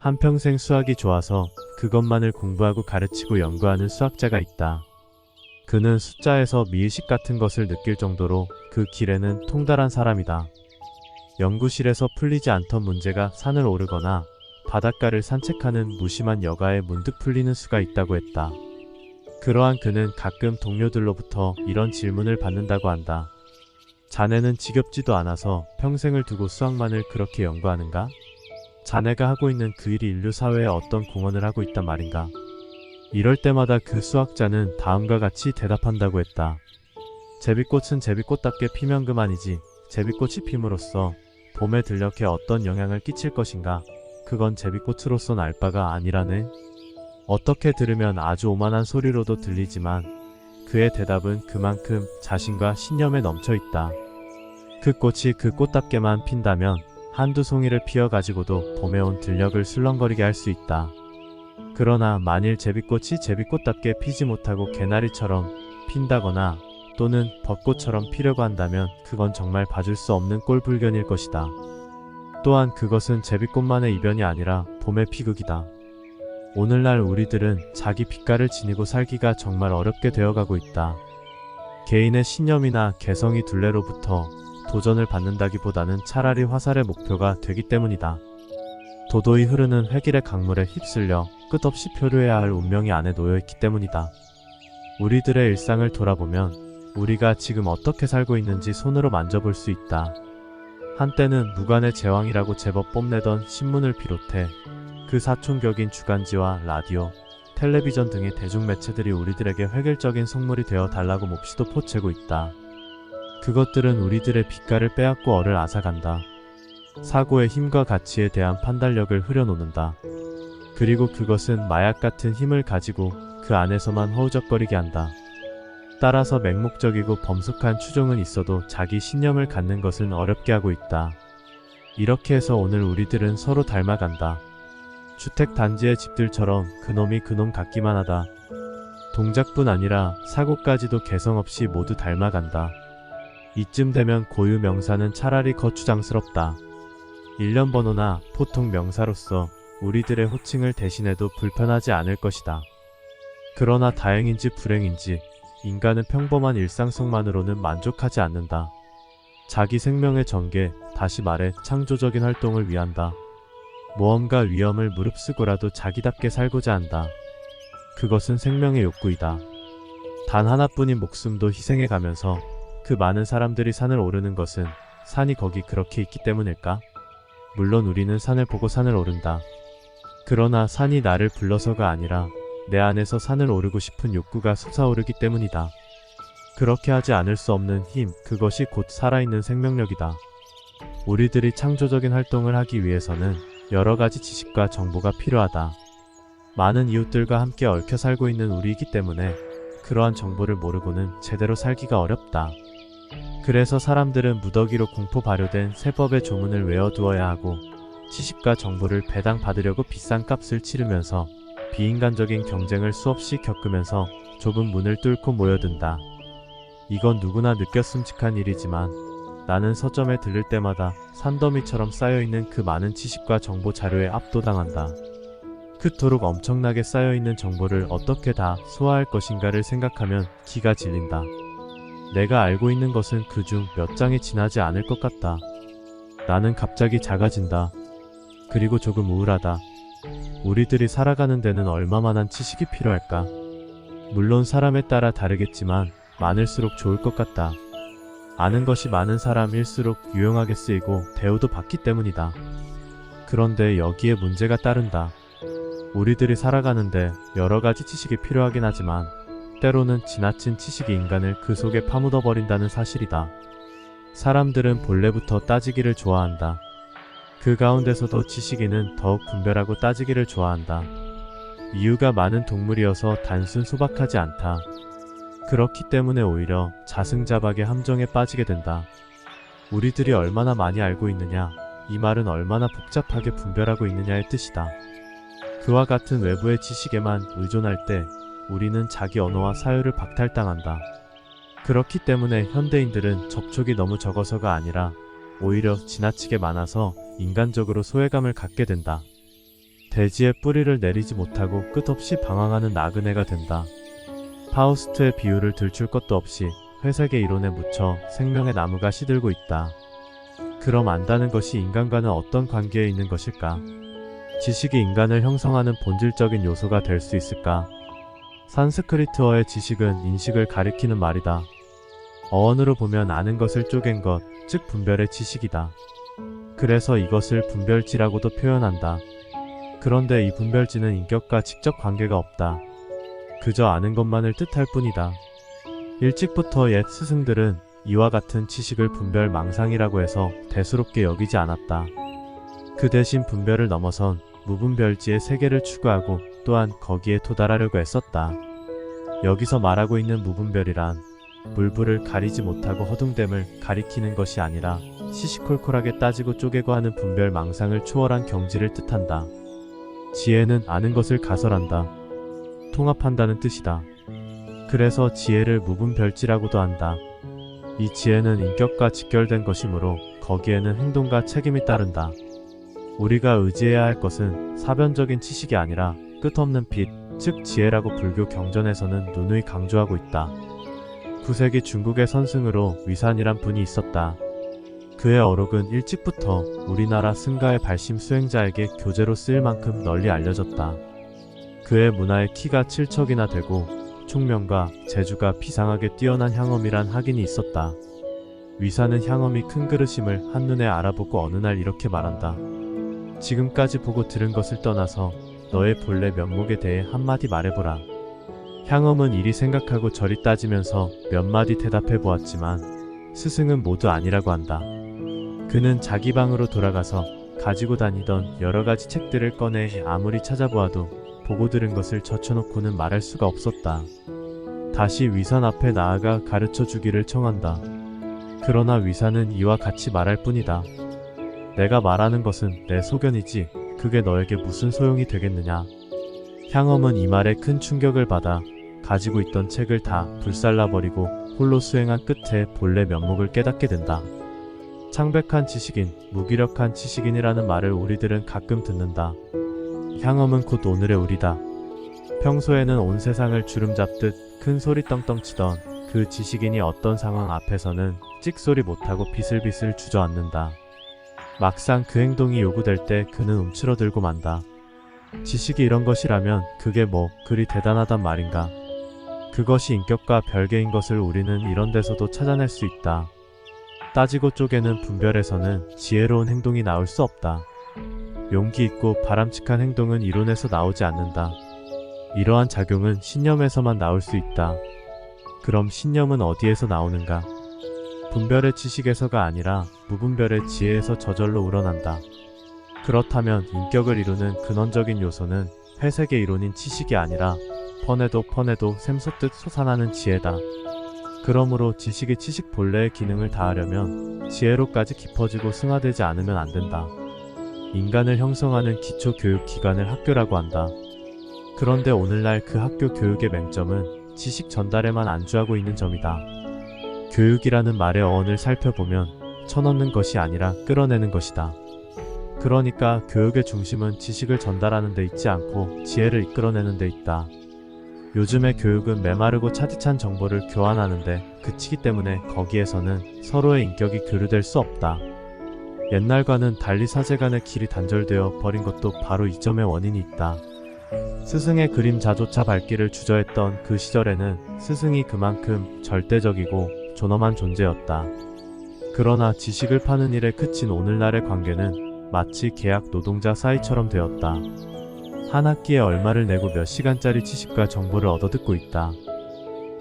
한평생 수학이 좋아서 그것만을 공부하고 가르치고 연구하는 수학자가 있다. 그는 숫자에서 미의식 같은 것을 느낄 정도로 그 길에는 통달한 사람이다. 연구실에서 풀리지 않던 문제가 산을 오르거나 바닷가를 산책하는 무심한 여가에 문득 풀리는 수가 있다고 했다. 그러한 그는 가끔 동료들로부터 이런 질문을 받는다고 한다. 자네는 지겹지도 않아서 평생을 두고 수학만을 그렇게 연구하는가? 자네가 하고 있는 그 일이 인류 사회에 어떤 공헌을 하고 있단 말인가? 이럴 때마다 그 수학자는 다음과 같이 대답한다고 했다. 제비꽃은 제비꽃답게 피면 그만이지 제비꽃이 핌으로써 봄에 들녘에 어떤 영향을 끼칠 것인가? 그건 제비꽃으로선 알 바가 아니라네. 어떻게 들으면 아주 오만한 소리로도 들리지만 그의 대답은 그만큼 자신과 신념에 넘쳐 있다. 그 꽃이 그 꽃답게만 핀다면 한두 송이를 피워가지고도 봄에 온 들녘을 술렁거리게 할 수 있다. 그러나 만일 제비꽃이 제비꽃답게 피지 못하고 개나리처럼 핀다거나 또는 벚꽃처럼 피려고 한다면 그건 정말 봐줄 수 없는 꼴불견일 것이다. 또한 그것은 제비꽃만의 이변이 아니라 봄의 피극이다. 오늘날 우리들은 자기 빛깔을 지니고 살기가 정말 어렵게 되어가고 있다. 개인의 신념이나 개성이 둘레로부터 도전을 받는다기보다는 차라리 화살의 목표가 되기 때문이다. 도도히 흐르는 획일의 강물에 휩쓸려 끝없이 표류해야 할 운명이 안에 놓여있기 때문이다. 우리들의 일상을 돌아보면 우리가 지금 어떻게 살고 있는지 손으로 만져볼 수 있다. 한때는 무관의 제왕이라고 제법 뽐내던 신문을 비롯해 그 사촌격인 주간지와 라디오, 텔레비전 등의 대중매체들이 우리들에게 획일적인 속물이 되어 달라고 몹시도 포채고 있다. 그것들은 우리들의 빛깔을 빼앗고 얼을 앗아간다. 사고의 힘과 가치에 대한 판단력을 흐려놓는다. 그리고 그것은 마약 같은 힘을 가지고 그 안에서만 허우적거리게 한다. 따라서 맹목적이고 범숙한 추종은 있어도 자기 신념을 갖는 것은 어렵게 하고 있다. 이렇게 해서 오늘 우리들은 서로 닮아간다. 주택단지의 집들처럼 그놈이 그놈 같기만 하다. 동작뿐 아니라 사고까지도 개성없이 모두 닮아간다. 이쯤 되면 고유 명사는 차라리 거추장스럽다. 일련 번호나 보통 명사로서 우리들의 호칭을 대신해도 불편하지 않을 것이다. 그러나 다행인지 불행인지 인간은 평범한 일상 속만으로는 만족하지 않는다. 자기 생명의 전개, 다시 말해 창조적인 활동을 위한다. 모험과 위험을 무릅쓰고라도 자기답게 살고자 한다. 그것은 생명의 욕구이다. 단 하나뿐인 목숨도 희생해가면서 그 많은 사람들이 산을 오르는 것은 산이 거기 그렇게 있기 때문일까? 물론 우리는 산을 보고 산을 오른다. 그러나 산이 나를 불러서가 아니라 내 안에서 산을 오르고 싶은 욕구가 솟아오르기 때문이다. 그렇게 하지 않을 수 없는 힘, 그것이 곧 살아있는 생명력이다. 우리들이 창조적인 활동을 하기 위해서는 여러가지 지식과 정보가 필요하다. 많은 이웃들과 함께 얽혀 살고 있는 우리이기 때문에 그러한 정보를 모르고는 제대로 살기가 어렵다. 그래서 사람들은 무더기로 공포 발효된 세법의 조문을 외워두어야 하고 지식과 정보를 배당 받으려고 비싼 값을 치르면서 비인간적인 경쟁을 수없이 겪으면서 좁은 문을 뚫고 모여든다. 이건 누구나 느꼈음직한 일이지만 나는 서점에 들를 때마다 산더미처럼 쌓여있는 그 많은 지식과 정보 자료에 압도당한다. 그토록 엄청나게 쌓여있는 정보를 어떻게 다 소화할 것인가를 생각하면 기가 질린다. 내가 알고 있는 것은 그중 몇 장이 지나지 않을 것 같다. 나는 갑자기 작아진다. 그리고 조금 우울하다. 우리들이 살아가는 데는 얼마만한 지식이 필요할까? 물론 사람에 따라 다르겠지만 많을수록 좋을 것 같다. 아는 것이 많은 사람일수록 유용하게 쓰이고 대우도 받기 때문이다. 그런데 여기에 문제가 따른다. 우리들이 살아가는데 여러가지 지식이 필요하긴 하지만 때로는 지나친 지식이 인간을 그 속에 파묻어버린다는 사실이다. 사람들은 본래부터 따지기를 좋아한다. 그 가운데서도 지식인은 더욱 분별하고 따지기를 좋아한다. 이유가 많은 동물이어서 단순 소박하지 않다. 그렇기 때문에 오히려 자승자박의 함정에 빠지게 된다. 우리들이 얼마나 많이 알고 있느냐, 이 말은 얼마나 복잡하게 분별하고 있느냐의 뜻이다. 그와 같은 외부의 지식에만 의존할 때 우리는 자기 언어와 사유를 박탈당한다. 그렇기 때문에 현대인들은 접촉이 너무 적어서가 아니라 오히려 지나치게 많아서 인간적으로 소외감을 갖게 된다. 대지에 뿌리를 내리지 못하고 끝없이 방황하는 나그네가 된다. 파우스트의 비유를 들출 것도 없이 회색의 이론에 묻혀 생명의 나무가 시들고 있다. 그럼 안다는 것이 인간과는 어떤 관계에 있는 것일까? 지식이 인간을 형성하는 본질적인 요소가 될 수 있을까? 산스크리트어의 지식은 인식을 가리키는 말이다. 어원으로 보면 아는 것을 쪼갠 것, 즉 분별의 지식이다. 그래서 이것을 분별지라고도 표현한다. 그런데 이 분별지는 인격과 직접 관계가 없다. 그저 아는 것만을 뜻할 뿐이다. 일찍부터 옛 스승들은 이와 같은 지식을 분별 망상이라고 해서 대수롭게 여기지 않았다. 그 대신 분별을 넘어선 무분별지의 세계를 추구하고 또한 거기에 도달하려고 했었다. 여기서 말하고 있는 무분별이란 물불을 가리지 못하고 허둥댐을 가리키는 것이 아니라 시시콜콜하게 따지고 쪼개고 하는 분별 망상을 초월한 경지를 뜻한다. 지혜는 아는 것을 가설한다. 통합한다는 뜻이다. 그래서 지혜를 무분별지라고도 한다. 이 지혜는 인격과 직결된 것이므로 거기에는 행동과 책임이 따른다. 우리가 의지해야 할 것은 사변적인 지식이 아니라 끝없는 빛, 즉 지혜라고 불교 경전에서는 누누이 강조하고 있다. 9세기 중국의 선승으로 위산이란 분이 있었다. 그의 어록은 일찍부터 우리나라 승가의 발심 수행자에게 교재로 쓰일 만큼 널리 알려졌다. 그의 문화의 키가 7척이나 되고 총명과 재주가 비상하게 뛰어난 향엄이란 학인이 있었다. 위산은 향엄이 큰 그릇임을 한눈에 알아보고 어느 날 이렇게 말한다. 지금까지 보고 들은 것을 떠나서 너의 본래 면목에 대해 한마디 말해보라. 향엄은 이리 생각하고 저리 따지면서 몇 마디 대답해 보았지만 스승은 모두 아니라고 한다. 그는 자기 방으로 돌아가서 가지고 다니던 여러 가지 책들을 꺼내 아무리 찾아보아도 보고 들은 것을 젖혀놓고는 말할 수가 없었다. 다시 위산 앞에 나아가 가르쳐 주기를 청한다. 그러나 위산은 이와 같이 말할 뿐이다. 내가 말하는 것은 내 소견이지 그게 너에게 무슨 소용이 되겠느냐. 향엄은 이 말에 큰 충격을 받아 가지고 있던 책을 다 불살라버리고 홀로 수행한 끝에 본래 면목을 깨닫게 된다. 창백한 지식인, 무기력한 지식인이라는 말을 우리들은 가끔 듣는다. 향엄은 곧 오늘의 우리다. 평소에는 온 세상을 주름잡듯 큰 소리 떵떵 치던 그 지식인이 어떤 상황 앞에서는 찍소리 못하고 비슬비슬 주저앉는다. 막상 그 행동이 요구될 때 그는 움츠러들고 만다. 지식이 이런 것이라면 그게 뭐 그리 대단하단 말인가. 그것이 인격과 별개인 것을 우리는 이런 데서도 찾아낼 수 있다. 따지고 쪼개는 분별에서는 지혜로운 행동이 나올 수 없다. 용기 있고 바람직한 행동은 이론에서 나오지 않는다. 이러한 작용은 신념에서만 나올 수 있다. 그럼 신념은 어디에서 나오는가? 분별의 지식에서가 아니라 무분별의 지혜에서 저절로 우러난다. 그렇다면 인격을 이루는 근원적인 요소는 회색의 이론인 지식이 아니라 퍼내도 샘솟듯 솟아나는 지혜다. 그러므로 지식이 지식 본래의 기능을 다하려면 지혜로까지 깊어지고 승화되지 않으면 안 된다. 인간을 형성하는 기초교육기관을 학교라고 한다. 그런데 오늘날 그 학교 교육의 맹점은 지식 전달에만 안주하고 있는 점이다. 교육이라는 말의 어원을 살펴보면 쳐넣는 것이 아니라 끌어내는 것이다. 그러니까 교육의 중심은 지식을 전달하는 데 있지 않고 지혜를 이끌어내는 데 있다. 요즘의 교육은 메마르고 차디찬 정보를 교환하는데 그치기 때문에 거기에서는 서로의 인격이 교류될 수 없다. 옛날과는 달리 사제간의 길이 단절되어 버린 것도 바로 이 점의 원인이 있다. 스승의 그림자조차 밟기를 주저했던 그 시절에는 스승이 그만큼 절대적이고 존엄한 존재였다. 그러나 지식을 파는 일에 그친 오늘날의 관계는 마치 계약 노동자 사이처럼 되었다. 한 학기에 얼마를 내고 몇 시간짜리 지식과 정보를 얻어듣고 있다.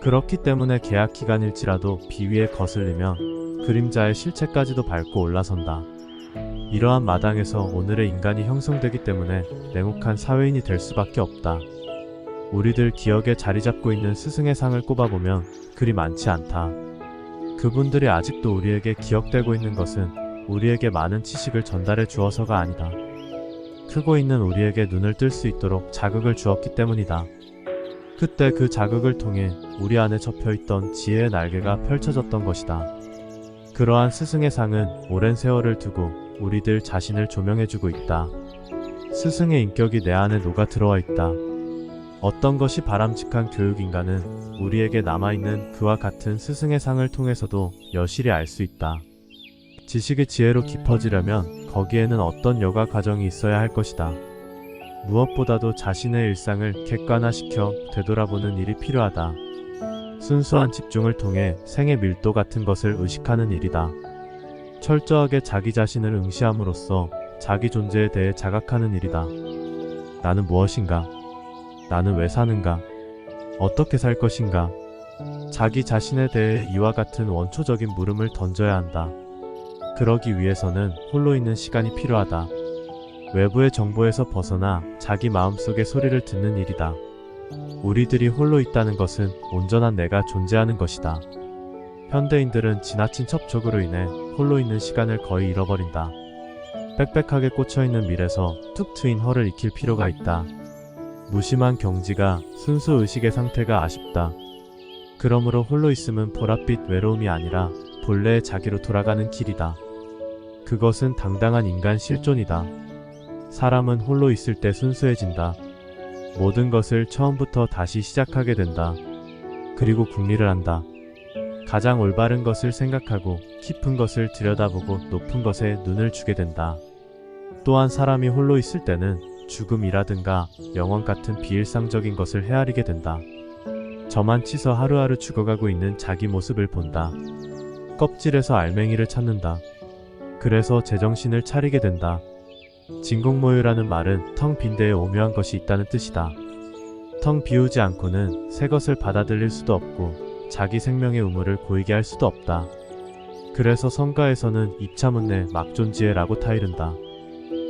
그렇기 때문에 계약 기간일지라도 비위에 거슬리면 그림자의 실체까지도 밟고 올라선다. 이러한 마당에서 오늘의 인간이 형성되기 때문에 냉혹한 사회인이 될 수밖에 없다. 우리들 기억에 자리 잡고 있는 스승의 상을 꼽아보면 그리 많지 않다. 그분들이 아직도 우리에게 기억되고 있는 것은 우리에게 많은 지식을 전달해 주어서가 아니다. 크고 있는 우리에게 눈을 뜰 수 있도록 자극을 주었기 때문이다. 그때 그 자극을 통해 우리 안에 접혀있던 지혜의 날개가 펼쳐졌던 것이다. 그러한 스승의 상은 오랜 세월을 두고 우리들 자신을 조명해주고 있다. 스승의 인격이 내 안에 녹아 들어와 있다. 어떤 것이 바람직한 교육인가는 우리에게 남아있는 그와 같은 스승의 상을 통해서도 여실히 알 수 있다. 지식의 지혜로 깊어지려면 거기에는 어떤 여가 과정이 있어야 할 것이다. 무엇보다도 자신의 일상을 객관화시켜 되돌아보는 일이 필요하다. 순수한 집중을 통해 생의 밀도 같은 것을 의식하는 일이다. 철저하게 자기 자신을 응시함으로써 자기 존재에 대해 자각하는 일이다. 나는 무엇인가? 나는 왜 사는가? 어떻게 살 것인가? 자기 자신에 대해 이와 같은 원초적인 물음을 던져야 한다. 그러기 위해서는 홀로 있는 시간이 필요하다. 외부의 정보에서 벗어나 자기 마음속의 소리를 듣는 일이다. 우리들이 홀로 있다는 것은 온전한 내가 존재하는 것이다. 현대인들은 지나친 접촉으로 인해 홀로 있는 시간을 거의 잃어버린다. 빽빽하게 꽂혀있는 밀에서 툭 트인 허를 익힐 필요가 있다. 무심한 경지가 순수 의식의 상태가 아쉽다. 그러므로 홀로 있음은 보랏빛 외로움이 아니라 본래의 자기로 돌아가는 길이다. 그것은 당당한 인간 실존이다. 사람은 홀로 있을 때 순수해진다. 모든 것을 처음부터 다시 시작하게 된다. 그리고 궁리를 한다. 가장 올바른 것을 생각하고 깊은 것을 들여다보고 높은 것에 눈을 주게 된다. 또한 사람이 홀로 있을 때는 죽음이라든가 영원 같은 비일상적인 것을 헤아리게 된다. 저만 치서 하루하루 죽어가고 있는 자기 모습을 본다. 껍질에서 알맹이를 찾는다. 그래서 제정신을 차리게 된다. 진공모유라는 말은 텅 빈 데에 오묘한 것이 있다는 뜻이다. 텅 비우지 않고는 새 것을 받아들일 수도 없고 자기 생명의 의무를 고이게 할 수도 없다. 그래서 성가에서는 입차문내 막존지혜라고 타이른다.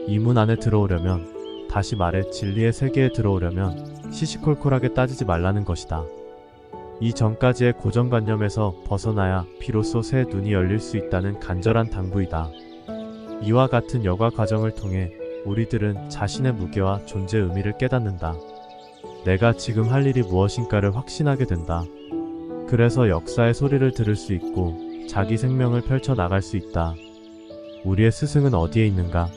이 문 안에 들어오려면, 다시 말해 진리의 세계에 들어오려면 시시콜콜하게 따지지 말라는 것이다. 이 전까지의 고정관념에서 벗어나야 비로소 새 눈이 열릴 수 있다는 간절한 당부이다. 이와 같은 여가 과정을 통해 우리들은 자신의 무게와 존재 의미를 깨닫는다. 내가 지금 할 일이 무엇인가를 확신하게 된다. 그래서 역사의 소리를 들을 수 있고 자기 생명을 펼쳐나갈 수 있다. 우리의 스승은 어디에 있는가?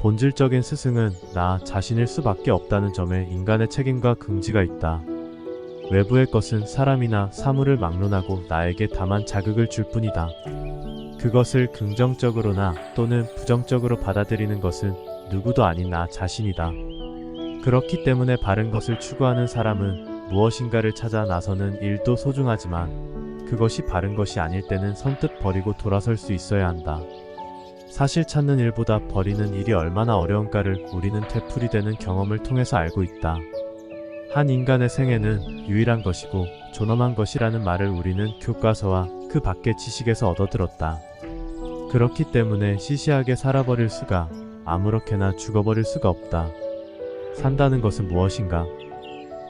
본질적인 스승은 나 자신일 수밖에 없다는 점에 인간의 책임과 긍지가 있다. 외부의 것은 사람이나 사물을 막론하고 나에게 다만 자극을 줄 뿐이다. 그것을 긍정적으로나 또는 부정적으로 받아들이는 것은 누구도 아닌 나 자신이다. 그렇기 때문에 바른 것을 추구하는 사람은 무엇인가를 찾아 나서는 일도 소중하지만 그것이 바른 것이 아닐 때는 선뜻 버리고 돌아설 수 있어야 한다. 사실 찾는 일보다 버리는 일이 얼마나 어려운가를 우리는 되풀이되는 경험을 통해서 알고 있다. 한 인간의 생애는 유일한 것이고 존엄한 것이라는 말을 우리는 교과서와 그 밖의 지식에서 얻어들었다. 그렇기 때문에 시시하게 살아버릴 수가, 아무렇게나 죽어버릴 수가 없다. 산다는 것은 무엇인가?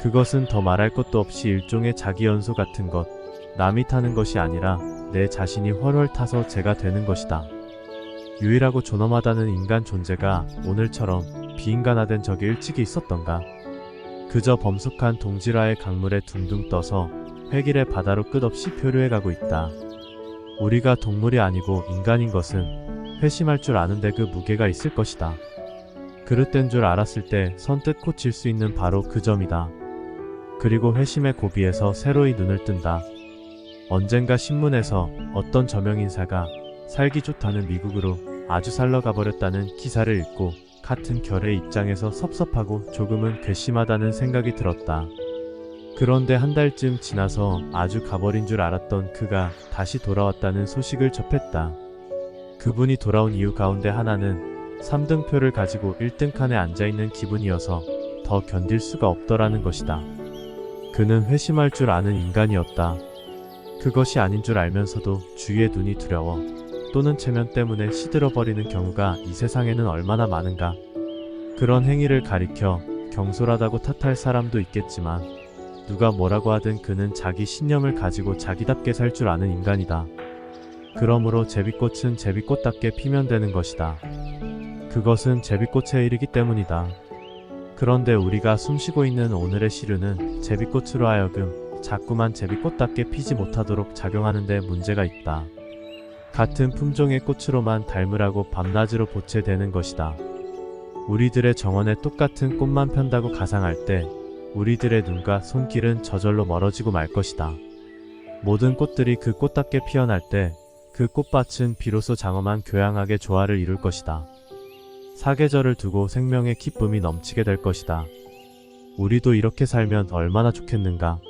그것은 더 말할 것도 없이 일종의 자기연소 같은 것, 남이 타는 것이 아니라 내 자신이 훨훨 타서 제가 되는 것이다. 유일하고 존엄하다는 인간 존재가 오늘처럼 비인간화된 적이 일찍이 있었던가? 그저 범숙한 동질화의 강물에 둥둥 떠서 획일의 바다로 끝없이 표류해가고 있다. 우리가 동물이 아니고 인간인 것은 회심할 줄 아는데 그 무게가 있을 것이다. 그릇된 줄 알았을 때 선뜻 고칠 수 있는 바로 그 점이다. 그리고 회심의 고비에서 새로이 눈을 뜬다. 언젠가 신문에서 어떤 저명인사가 살기 좋다는 미국으로 아주 살러 가버렸다는 기사를 읽고 같은 결의 입장에서 섭섭하고 조금은 괘씸하다는 생각이 들었다. 그런데 한 달쯤 지나서 아주 가버린 줄 알았던 그가 다시 돌아왔다는 소식을 접했다. 그분이 돌아온 이유 가운데 하나는 3등표를 가지고 1등 칸에 앉아있는 기분이어서 더 견딜 수가 없더라는 것이다. 그는 회심할 줄 아는 인간이었다. 그것이 아닌 줄 알면서도 주위의 눈이 두려워 또는 체면 때문에 시들어버리는 경우가 이 세상에는 얼마나 많은가. 그런 행위를 가리켜 경솔하다고 탓할 사람도 있겠지만 누가 뭐라고 하든 그는 자기 신념을 가지고 자기답게 살 줄 아는 인간이다. 그러므로 제비꽃은 제비꽃답게 피면 되는 것이다. 그것은 제비꽃의 일이기 때문이다. 그런데 우리가 숨쉬고 있는 오늘의 시류는 제비꽃으로 하여금 자꾸만 제비꽃답게 피지 못하도록 작용하는 데 문제가 있다. 같은 품종의 꽃으로만 닮으라고 밤낮으로 보채되는 것이다. 우리들의 정원에 똑같은 꽃만 편다고 가상할 때 우리들의 눈과 손길은 저절로 멀어지고 말 것이다. 모든 꽃들이 그 꽃답게 피어날 때 그 꽃밭은 비로소 장엄한 교양하게 조화를 이룰 것이다. 사계절을 두고 생명의 기쁨이 넘치게 될 것이다. 우리도 이렇게 살면 얼마나 좋겠는가.